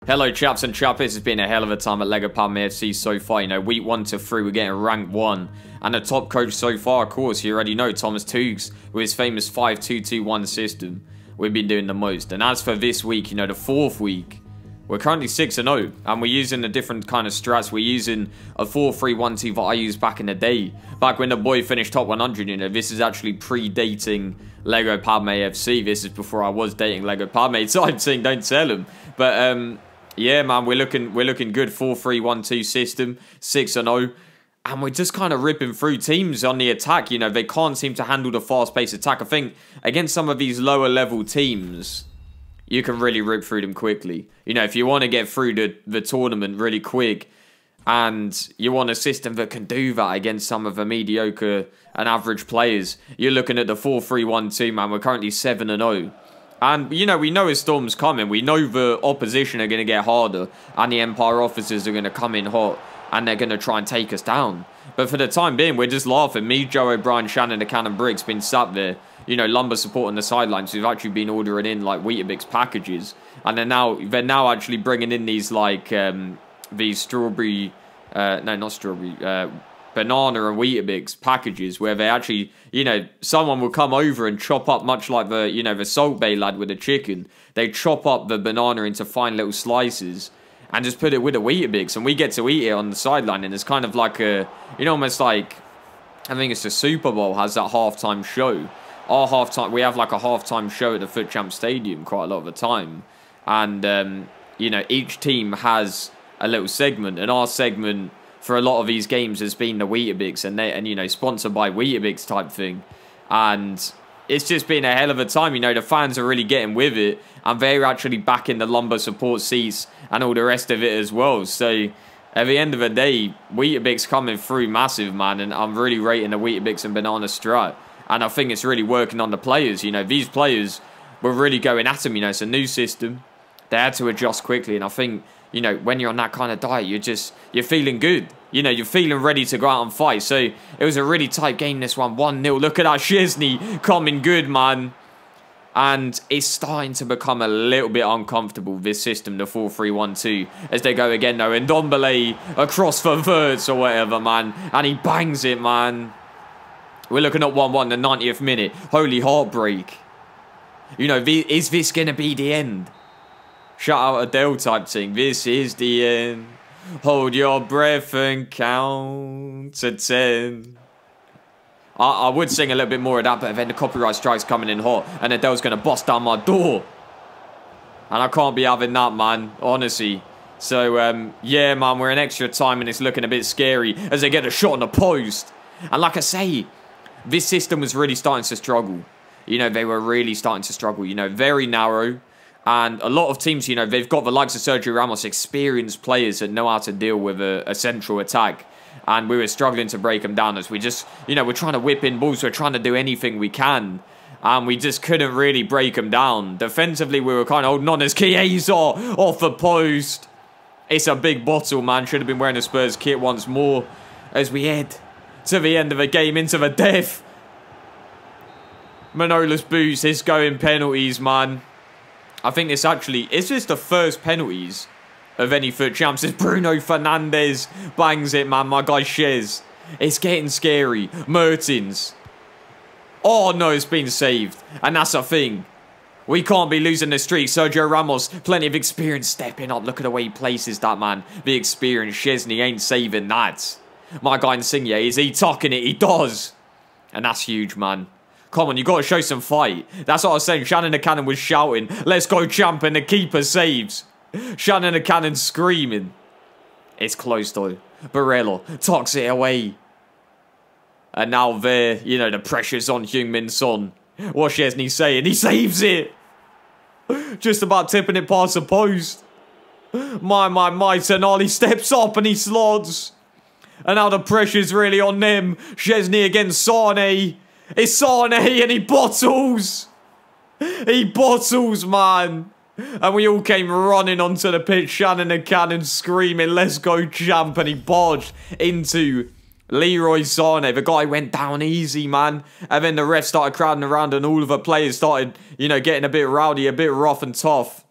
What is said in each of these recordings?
Hello chaps and chappies, it's been a hell of a time at LEGO Palm AFC so far. You know, week 1 to 3 we're getting rank 1. And the top coach so far, of course, you already know, Thomas Tuchel, with his famous 5-2-2-1 system. We've been doing the most. And as for this week, you know, the 4th week, we're currently 6-0. And we're using a different kind of strats. We're using a 4-3-1-2 that I used back in the day. Back when the boy finished top 100, you know, this is actually predating LEGO Palm AFC. This is before I was dating LEGO Palm type thing, don't tell him. But, yeah, man, we're looking good. 4-3-1-2 system, 6-0. And we're just kind of ripping through teams on the attack. You know, they can't seem to handle the fast-paced attack. I think against some of these lower-level teams, you can really rip through them quickly. You know, if you want to get through the tournament really quick, and you want a system that can do that against some of the mediocre and average players, you're looking at the 4-3-1-2, man. We're currently 7-0. And, you know, we know a storm's coming. We know the opposition are going to get harder. And the Empire officers are going to come in hot. And they're going to try and take us down. But for the time being, we're just laughing. Me, Joe O'Brien, Shannon, the Cannon Briggs been sat there. You know, Lumber support on the sidelines. We've actually been ordering in, like, Weetabix packages. And they're now actually bringing in these, like, these strawberry... no, not strawberry... banana and Weetabix packages where they actually, you know, someone will come over and chop up, much like the, you know, the Salt Bay lad with the chicken. They chop up the banana into fine little slices and just put it with a Weetabix, and we get to eat it on the sideline. And it's kind of like a, you know, almost like, I think it's the Super Bowl has that halftime show. Our halftime, we have like a halftime show at the Foot Champ Stadium quite a lot of the time. And, you know, each team has a little segment, and our segment for a lot of these games has been the Weetabix, and you know, sponsored by Weetabix type thing. And it's just been a hell of a time. You know, the fans are really getting with it, and they're actually backing the Lumber support seats and all the rest of it as well. So at the end of the day, Weetabix coming through massive, man, and I'm really rating the Weetabix and banana strat. And I think it's really working on the players. You know, these players were really going at them. You know, it's a new system. They had to adjust quickly, and I think, you know, when you're on that kind of diet, you're feeling good. You know, you're feeling ready to go out and fight. So it was a really tight game, this one. 1-0. Look at that Szczesny coming good, man. And it's starting to become a little bit uncomfortable, this system, the 4-3-1-2, as they go again, though. And Ndombele across for Wirtz or whatever, man. And he bangs it, man. We're looking at 1-1, the 90th minute. Holy heartbreak. You know, is this going to be the end? Shout out Adele type thing. This is the end. Hold your breath and count to 10. I would sing a little bit more of that, but then the copyright strike's coming in hot, and Adele's going to bust down my door. And I can't be having that, man. Honestly. So, yeah, man, we're in extra time, and it's looking a bit scary as they get a shot on the post. And like I say, this system was really starting to struggle. You know, they were really starting to struggle. You know, very narrow. And a lot of teams, you know, they've got the likes of Sergio Ramos, experienced players that know how to deal with a central attack. And we were struggling to break them down as we just, you know, we're trying to whip in balls. We're trying to do anything we can. And we just couldn't really break them down. Defensively, we were kind of holding on as Chiesa off the post. It's a big bottle, man. Should have been wearing a Spurs kit once more as we head to the end of the game, into the death. Manolas Boots is going penalties, man. I think this actually, is this the first penalties of any Foot Champs? It's Bruno Fernandes bangs it, man. My guy Shez. It's getting scary. Mertens. Oh, no, it's been saved. And that's a thing. We can't be losing the streak. Sergio Ramos, plenty of experience stepping up. Look at the way he places that, man. The experience. Szczesny ain't saving that. My guy Insigne, is he tucking it? He does. And that's huge, man. Come on, you got to show some fight. That's what I was saying. Shannon the Cannon was shouting, "Let's go, champ," and the keeper saves. Shannon the Cannon screaming. It's close, though. Barella tucks it away. And now there, you know, the pressure's on Heung-min Son. What's Szczesny saying? He saves it. Just about tipping it past the post. My, Tonali steps up and he slots. And now the pressure's really on them. Szczesny against Sane. It's Sane and he bottles. He bottles, man. And we all came running onto the pitch. Shannon the Cannon screaming, "Let's go, champ." And he barged into Leroy Sane. The guy went down easy, man. And then the ref started crowding around and all of the players started, you know, getting a bit rowdy, a bit rough and tough.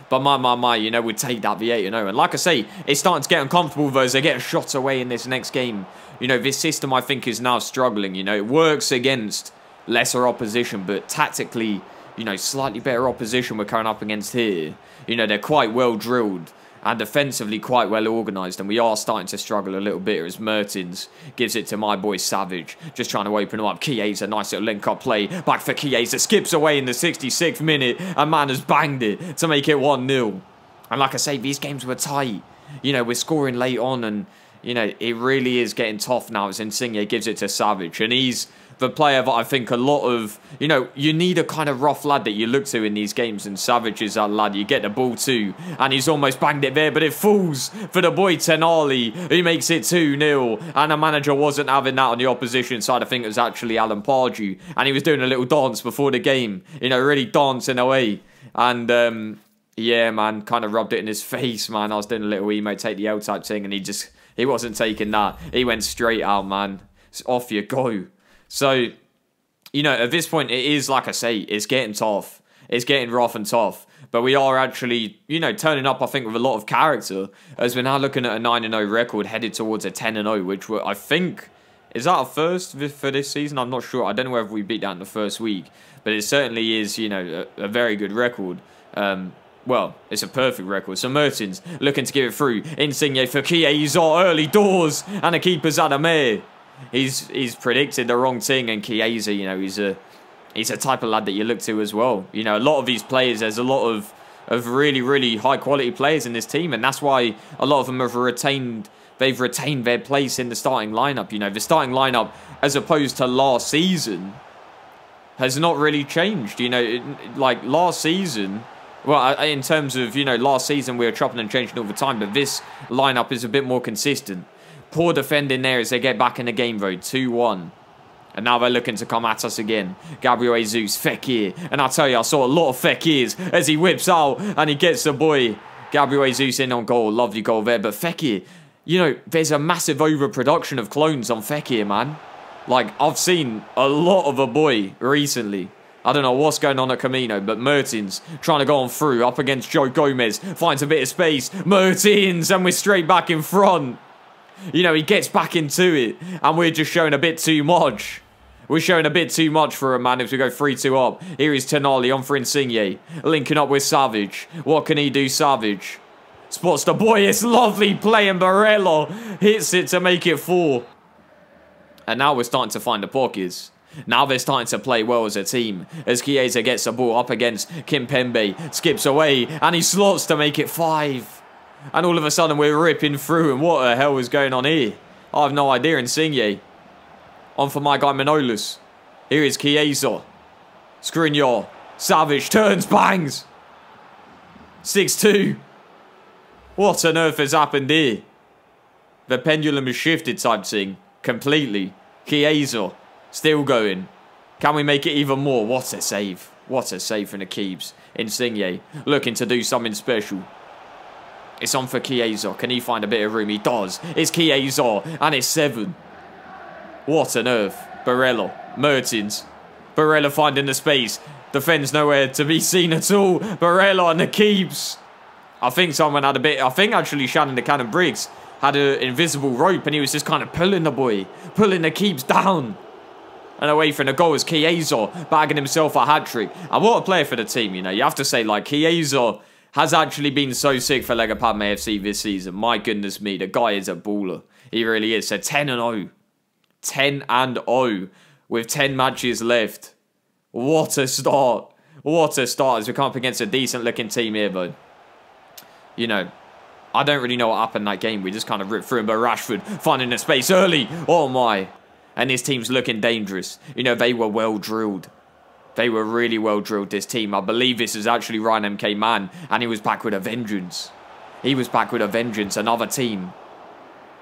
But my, you know, we'd take that V8, you know. And like I say, it's starting to get uncomfortable, though, as they get shot away in this next game. You know, this system, I think, is now struggling, you know. It works against lesser opposition, but tactically, you know, slightly better opposition we're coming up against here. You know, they're quite well drilled and defensively quite well organised, and we are starting to struggle a little bit as Mertens gives it to my boy Savage, just trying to open him up. Chiesa, nice little link-up play, back for Chiesa, skips away in the 66th minute, and man has banged it to make it 1-0. And like I say, these games were tight. You know, we're scoring late on, and, you know, it really is getting tough now as Insigne gives it to Savage, and he's the player that I think a lot of, you know, you need a kind of rough lad that you look to in these games, and Savage is that lad you get the ball to, and he's almost banged it there, but it falls for the boy Tonali, who makes it 2-0, and the manager wasn't having that on the opposition side. I think it was actually Alan Pardew, and he was doing a little dance before the game, you know, really dancing away, and, yeah, man, kind of rubbed it in his face, man. I was doing a little emo take the L type thing, and he wasn't taking that. He went straight out, man. Off you go. So, you know, at this point, it is, like I say, it's getting tough. It's getting rough and tough. But we are actually, you know, turning up, I think, with a lot of character, as we're now looking at a 9-0 record headed towards a 10-0, which I think, is that a first for this season? I'm not sure. I don't know whether we beat that in the first week. But it certainly is, you know, a very good record. Well, it's a perfect record. So Mertens looking to give it through. Insigne for Chiesa, early doors, and the keeper's Adamir. He's predicted the wrong thing, and Chiesa, you know, he's a type of lad that you look to as well. You know, a lot of these players, there's a lot of really, really high quality players in this team, and that's why a lot of them have retained their place in the starting lineup. You know, the starting lineup, as opposed to last season, has not really changed. You know, like last season, well, in terms of, you know, last season we were chopping and changing all the time, but this lineup is a bit more consistent. Poor defending there as they get back in the game, though. 2-1. And now they're looking to come at us again. Gabriel Jesus, Fekir. And I tell you, I saw a lot of Fekirs as he whips out and he gets the boy Gabriel Jesus in on goal. Lovely goal there. But Fekir, you know, there's a massive overproduction of clones on Fekir, man. Like, I've seen a lot of a boy recently. I don't know what's going on at Camino, but Mertens trying to go on through up against Joe Gomez. Finds a bit of space. Mertens, and we're straight back in front. You know, he gets back into it, and we're just showing a bit too much. We're showing a bit too much for a man as we go 3-2 up. Here is Tonali on for Insigne, linking up with Savage. What can he do, Savage? Spots the boy, it's lovely play, and Barella hits it to make it 4. And now we're starting to find the pockets. Now they're starting to play well as a team. As Chiesa gets the ball up against Kimpembe, skips away, and he slots to make it 5. And all of a sudden we're ripping through, and what the hell is going on here? I have no idea. Insigne. On for my guy Manolas. Here is Chiesa. Skriniar. Savage turns, bangs. 6-2. What on earth has happened here? The pendulum has shifted type thing. Completely. Chiesa. Still going. Can we make it even more? What a save. What a save from the Keebs. Insigne looking to do something special. It's on for Chiesa. Can he find a bit of room? He does. It's Chiesa. And it's 7. What on earth? Barella. Mertens. Barella finding the space. Defends nowhere to be seen at all. Barella and the keeps. I think someone had a bit... I think actually Shannon the Cannon Briggs had an invisible rope, and he was just kind of pulling the boy. Pulling the keeps down. And away from the goal is Chiesa bagging himself a hat-trick. And what a player for the team, you know. You have to say, like, Chiesa has actually been so sick for Lega Padma FC this season. My goodness me, the guy is a baller. He really is. So 10-0. 10-0 with 10 matches left. What a start. What a start as we come up against a decent looking team here, though. You know, I don't really know what happened in that game. We just kind of ripped through him, but Rashford finding the space early. Oh my. And this team's looking dangerous. You know, they were well drilled. They were really well drilled, this team. I believe this is actually Ryan MK Man, and he was back with a vengeance. He was back with a vengeance. Another team.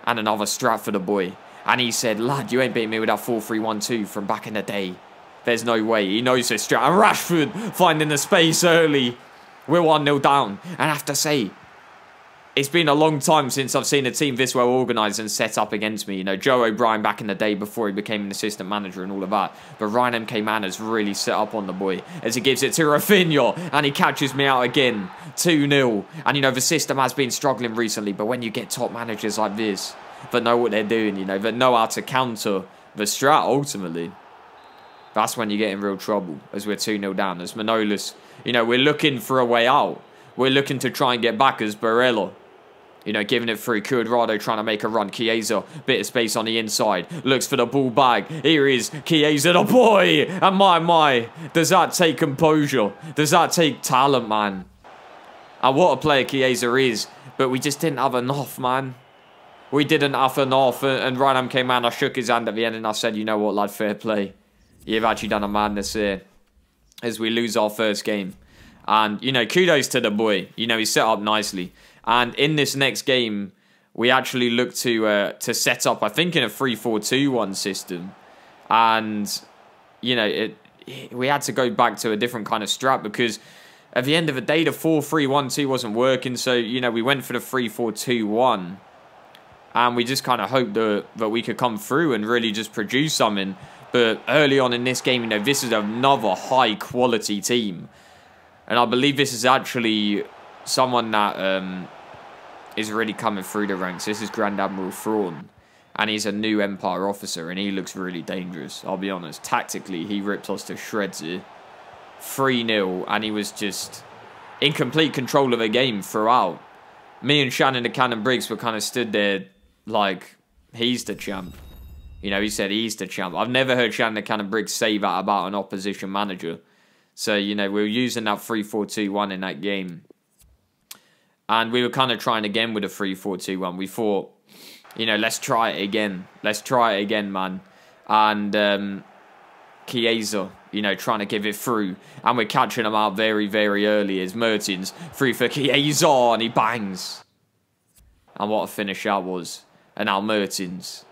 And another strat for the boy. And he said, lad, you ain't beating me with that 4-3-1-2 from back in the day. There's no way. He knows this strat. And Rashford finding the space early. We're 1-0 down. And I have to say, it's been a long time since I've seen a team this well organised and set up against me. You know, Joe O'Brien back in the day before he became an assistant manager and all of that. But Ryan M.K. Manners really set up on the boy as he gives it to Rafinha and he catches me out again. 2-0. And, you know, the system has been struggling recently. But when you get top managers like this that know what they're doing, you know, that know how to counter the strat ultimately, that's when you get in real trouble as we're 2-0 down. As Manolas, you know, we're looking for a way out. We're looking to try and get back as Barella. You know, giving it through. Cuadrado trying to make a run. Chiesa, bit of space on the inside. Looks for the ball back. Here is Chiesa, the boy. And my. Does that take composure? Does that take talent, man? And what a player Chiesa is. But we just didn't have enough, man. We didn't have enough. And Ryan came out. I shook his hand at the end and I said, you know what, lad, fair play. You've actually done a madness here. As we lose our first game. And, you know, kudos to the boy. You know, he's set up nicely. And in this next game, we actually look to set up, I think, in a 3-4-2-1 system. And, you know, we had to go back to a different kind of strat because at the end of the day, the 4-3-1-2 wasn't working. So, you know, we went for the 3-4-2-1. And we just kind of hoped that we could come through and really just produce something. But early on in this game, you know, this is another high-quality team. And I believe this is actually someone that is really coming through the ranks. This is Grand Admiral Thrawn. And he's a new Empire officer. And he looks really dangerous, I'll be honest. Tactically, he ripped us to shreds here. 3-0. And he was just in complete control of the game throughout. Me and Shannon the Cannon Briggs were kind of stood there like, he's the champ. You know, he said he's the champ. I've never heard Shannon the Cannon Briggs say that about an opposition manager. So, you know, we were using that 3-4-2-1 in that game. And we were kind of trying again with a 3-4-2-1. We thought, you know, let's try it again. Let's try it again, man. And Chiesa, you know, trying to give it through. And we're catching him out very, very early as Mertens. Through for Chiesa, and he bangs. And what a finish that was. And now Mertens.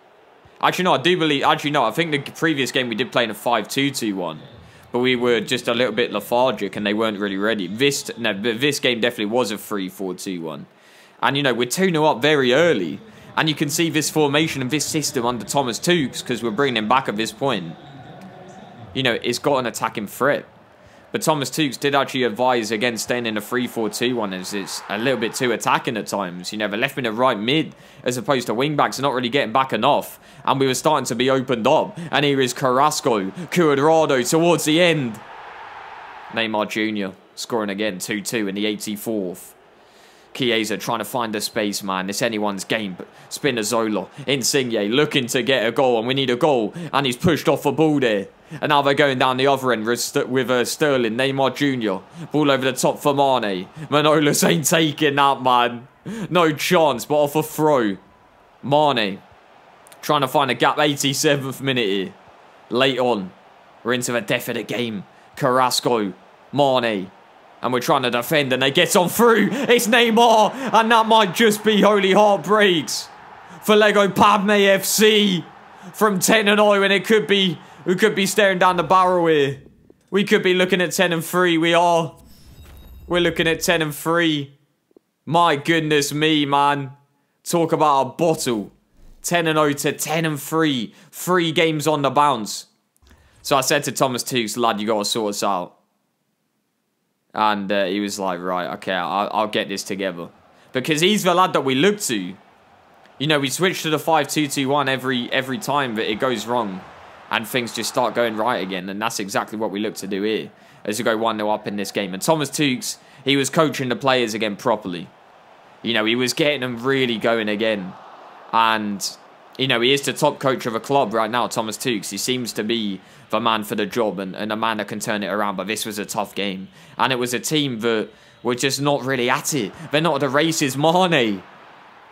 Actually, no, I do believe... Actually, no, I think the previous game we did play in a 5-2-2-1. But we were just a little bit lethargic and they weren't really ready. This game definitely was a 3-4-2-1. And, you know, we're 2-0 up very early. And you can see this formation and this system under Thomas Tuchel, because we're bringing him back at this point. You know, it's got an attacking threat. But Thomas Tuchel did actually advise against staying in a 3-4-2-1 as it's a little bit too attacking at times. You know, the left mid and right mid as opposed to wing backs are not really getting back enough. And we were starting to be opened up. And here is Carrasco, Cuadrado towards the end. Neymar Jr. scoring again, 2-2 in the 84th. Chiesa trying to find the space, man. It's anyone's game. But Spinazzola, Insigne looking to get a goal. And we need a goal. And he's pushed off a ball there. And now they're going down the other end with Sterling, Neymar Jr. Ball over the top for Mane. Manolas ain't taking that, man. No chance, but off a throw. Mane trying to find a gap. 87th minute here. Late on. We're into the death of the game. Carrasco, Mane. And we're trying to defend and they get on through. It's Neymar. And that might just be holy heartbreaks for Lego Padme FC. From 10-0 and it could be... We could be staring down the barrel here. We could be looking at 10-3. We are. We're looking at 10-3. My goodness me, man. Talk about a bottle. 10-0 to 10-3. 3 games on the bounce. So I said to Thomas Tuchel, lad, you got to sort us out. And he was like, right, okay, I'll get this together. Because he's the lad that we look to. You know, we switch to the 5-2-2-1 every time, but it goes wrong. And things just start going right again. And that's exactly what we look to do here. As we go 1-0 up in this game. And Thomas Tuchel, he was coaching the players again properly. You know, he was getting them really going again. And, you know, he is the top coach of a club right now, Thomas Tuchel. He seems to be the man for the job and a man that can turn it around. But this was a tough game. And it was a team that were just not really at it. They're not at the races. Mane.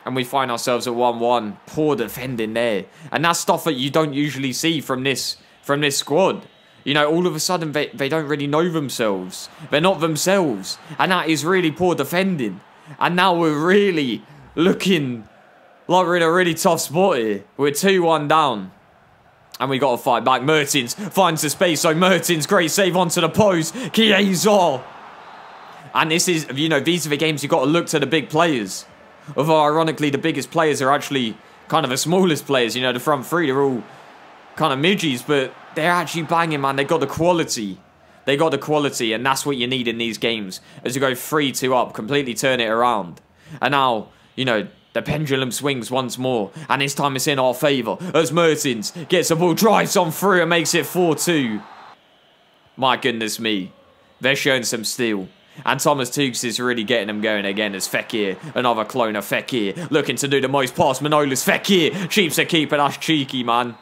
And we find ourselves at 1-1. Poor defending there. And that's stuff that you don't usually see from this squad. You know, all of a sudden, they don't really know themselves. They're not themselves. And that is really poor defending. And now we're really looking like we're in a really tough spot here. We're 2-1 down. And we got to fight back. Mertens finds the space. So Mertens, great save onto the post. Chiesa. And this is, you know, these are the games you've got to look to the big players. Although, ironically, the biggest players are actually kind of the smallest players. You know, the front three, they're all kind of midgies, but they're actually banging, man. They got the quality. They got the quality, and that's what you need in these games, as you go 3-2 up, completely turn it around. And now, you know, the pendulum swings once more, and this time it's in our favour, as Mertens gets the ball, drives on through, and makes it 4-2. My goodness me. They're showing some steel. And Thomas Tuchel is really getting them going again as Fekir, another clone of Fekir, looking to do the most past Manolas. Fekir keeps the keeper, that's cheeky, man.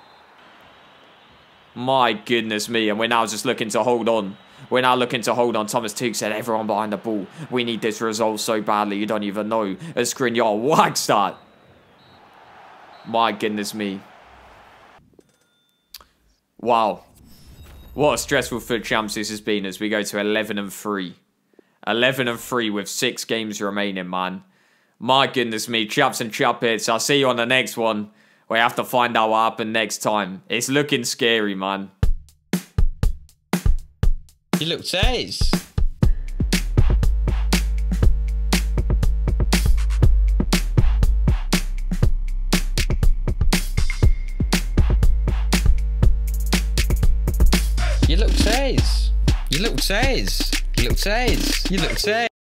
My goodness me, and we're now just looking to hold on. We're now looking to hold on. Thomas Tuchel said, everyone behind the ball. We need this result so badly, you don't even know. As Skriniar whags that. My goodness me. Wow. What a stressful FUT Champs this has been as we go to 11-3. 11-3 with 6 games remaining, man. My goodness me, chaps and chappets. I'll see you on the next one. We have to find out what happened next time. It's looking scary, man. You look says. You look says. You look says. You look says. You look says.